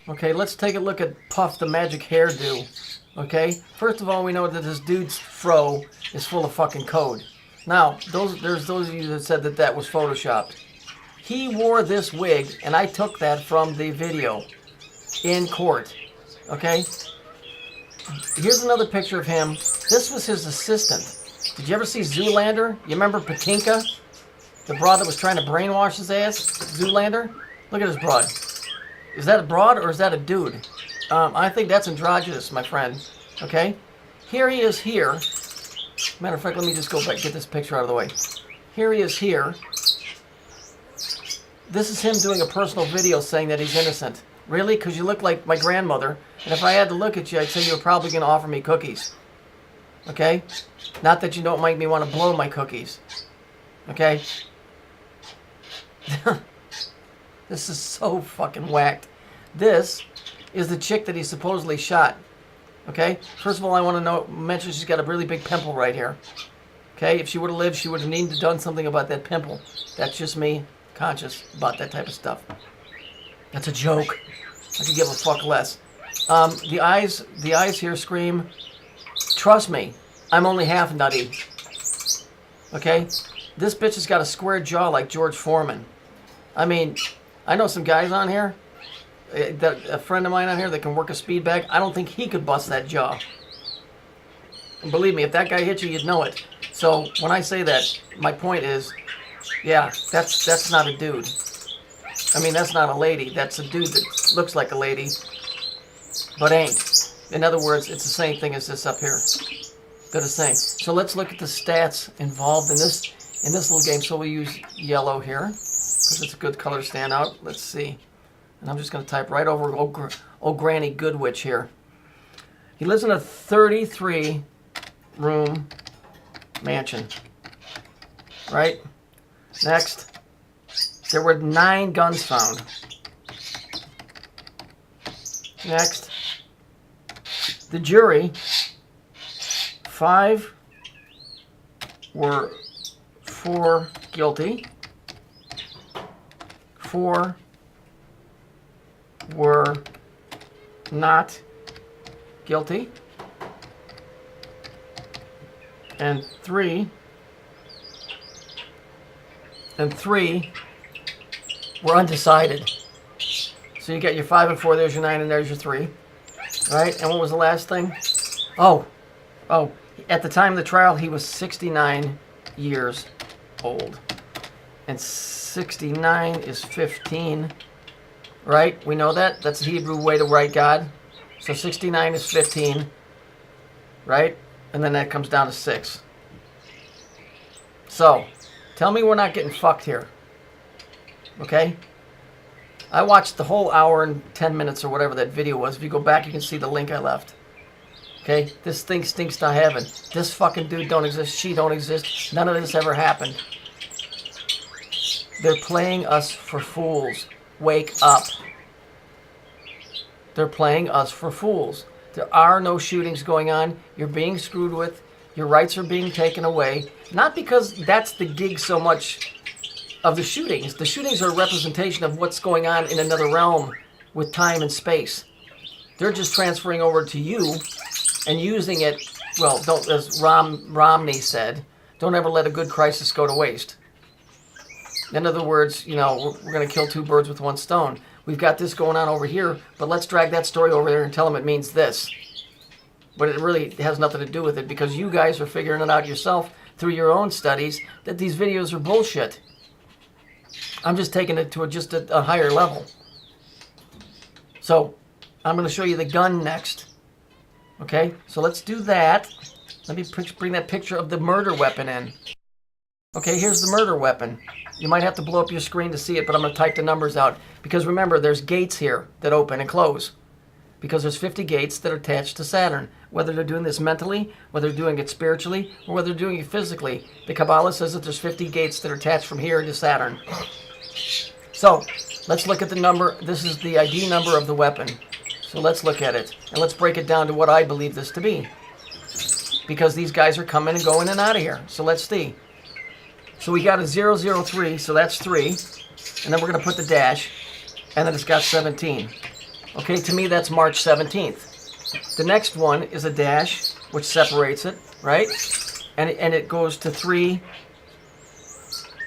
Okay, let's take a look at Puff the Magic Hairdo. Okay, first of all, we know that this dude's fro is full of fucking code. Now, there's those of you that said that that was photoshopped. He wore this wig, and I took that from the video in court. Okay? Here's another picture of him. This was his assistant. Did you ever see Zoolander? You remember Patinka? The broad that was trying to brainwash his ass? Zoolander? Look at his broad. Is that a broad or is that a dude? I think that's androgynous, my friend. Okay? Here he is here. Matter of fact, let me just go back and get this picture out of the way. Here he is here. This is him doing a personal video saying that he's innocent. Really? Because you look like my grandmother. And if I had to look at you, I'd say you were probably going to offer me cookies. Okay? Not that you don't make me want to blow my cookies. Okay? This is so fucking whacked. This is the chick that he supposedly shot. Okay? First of all, I want to mention she's got a really big pimple right here. Okay? If she would have lived, she would have needed to done something about that pimple. That's just me, conscious about that type of stuff. That's a joke. I could give a fuck less. The eyes here scream, trust me, I'm only half nutty. Okay? This bitch has got a square jaw like George Foreman. I mean, I know some guys on here, a friend of mine on here that can work a speed bag. I don't think he could bust that jaw. And believe me, if that guy hit you, you'd know it. So when I say that, my point is, yeah, that's not a dude. I mean, that's not a lady. That's a dude that looks like a lady, but ain't. In other words, it's the same thing as this up here. They're the same. So let's look at the stats involved in this little game. So we'll use yellow here because it's a good color standout. Let's see. And I'm just going to type right over old Granny Goodwitch here. He lives in a 33-room mansion. Right? Next. There were 9 guns found. Next. The jury, 5 were guilty. 4 were not guilty. And 3 were undecided. So you got your 5 and 4, there's your 9, and there's your 3. Right? And what was the last thing? Oh, at the time of the trial, he was 69 years old. And 69 is 15. Right? We know that? That's the Hebrew way to write God. So 69 is 15. Right? And then that comes down to 6. So, tell me we're not getting fucked here. Okay? I watched the whole hour and 10 minutes or whatever that video was. If you go back, you can see the link I left. Okay? This thing stinks to heaven. This fucking dude don't exist. She don't exist. None of this ever happened. They're playing us for fools. Wake up. They're playing us for fools. There are no shootings going on. You're being screwed with. Your rights are being taken away. Not because that's the gig so much of the shootings. The shootings are a representation of what's going on in another realm with time and space. They're just transferring over to you and using it, well, don't, as Romney said, don't ever let a good crisis go to waste. In other words, you know, we're going to kill 2 birds with 1 stone. We've got this going on over here, but let's drag that story over there and tell them it means this. But it really has nothing to do with it because you guys are figuring it out yourself through your own studies that these videos are bullshit. I'm just taking it to just a higher level. So, I'm going to show you the gun next. Okay, so let's do that. Let me bring that picture of the murder weapon in. Okay, here's the murder weapon. You might have to blow up your screen to see it, but I'm going to type the numbers out. Because remember, there's gates here that open and close. Because there's 50 gates that are attached to Saturn. Whether they're doing this mentally, whether they're doing it spiritually, or whether they're doing it physically. The Kabbalah says that there's 50 gates that are attached from here to Saturn. So, let's look at the number. This is the ID number of the weapon. So let's look at it. And let's break it down to what I believe this to be. Because these guys are coming and going and out of here. So let's see. So we got a 003, so that's 3. And then we're going to put the dash. And then it's got 17. Okay, to me that's March 17th. The next one is a dash, which separates it, right? And it goes to 3,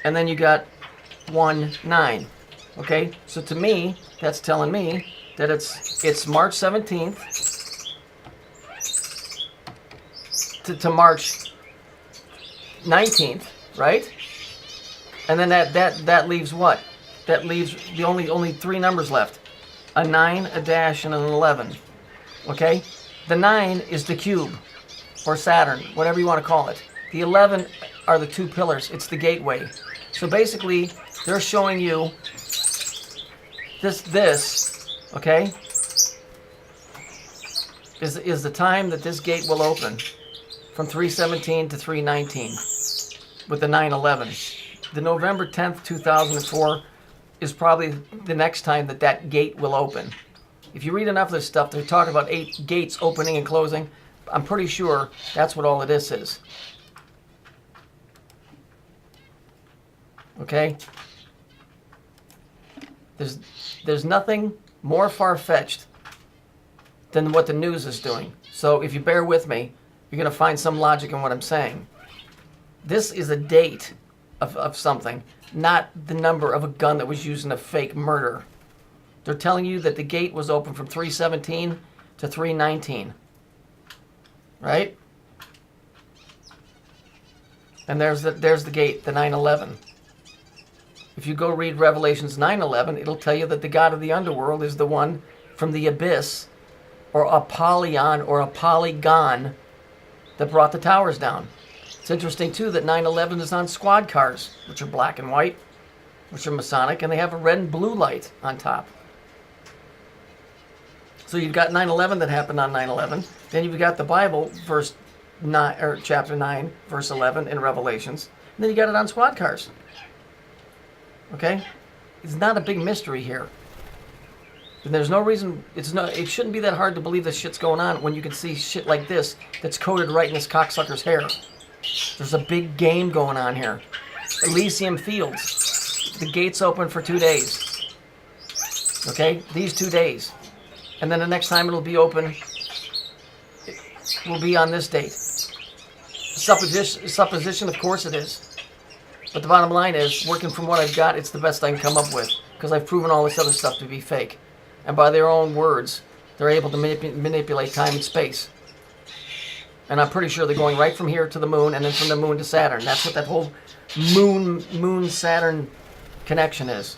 and then you got 1, 9. Okay, so to me, that's telling me that it's March 17th to March 19th, right? And then that leaves what? That leaves the only 3 numbers left. A 9, a dash, and an 11. Okay? The 9 is the cube, or Saturn, whatever you want to call it. The 11 are the 2 pillars. It's the gateway. So basically, they're showing you this, okay, is the time that this gate will open, from 3:17 to 3:19, with the 9/11. The November 10th, 2004 is probably the next time that gate will open. If you read enough of this stuff, they're talking about 8 gates opening and closing. I'm pretty sure that's what all of this is. Okay? There's nothing more far-fetched than what the news is doing. So if you bear with me, you're going to find some logic in what I'm saying. This is a date of something, not the number of a gun that was used in a fake murder. They're telling you that the gate was open from 3:17 to 3:19. Right? And there's the gate, the 9/11. If you go read Revelations 9:11, it'll tell you that the god of the underworld is the one from the abyss, or Apollyon, or a polygon, that brought the towers down. It's interesting, too, that 9/11 is on squad cars, which are black and white, which are Masonic, and they have a red and blue light on top. So you've got 9/11 that happened on 9/11. Then you've got the Bible, chapter 9, verse 11 in Revelations. And then you got it on squad cars. Okay? It's not a big mystery here. And there's no reason, it shouldn't be that hard to believe this shit's going on when you can see shit like this that's coded right in this cocksucker's hair. There's a big game going on here. Elysium Fields. The gates open for 2 days. Okay? These 2 days. And then the next time it'll be open will be on this date. Supposition, of course it is. But the bottom line is, working from what I've got, it's the best I can come up with. Because I've proven all this other stuff to be fake. And by their own words, they're able to manipulate time and space. And I'm pretty sure they're going right from here to the moon, and then from the moon to Saturn. That's what that whole moon-Saturn connection is.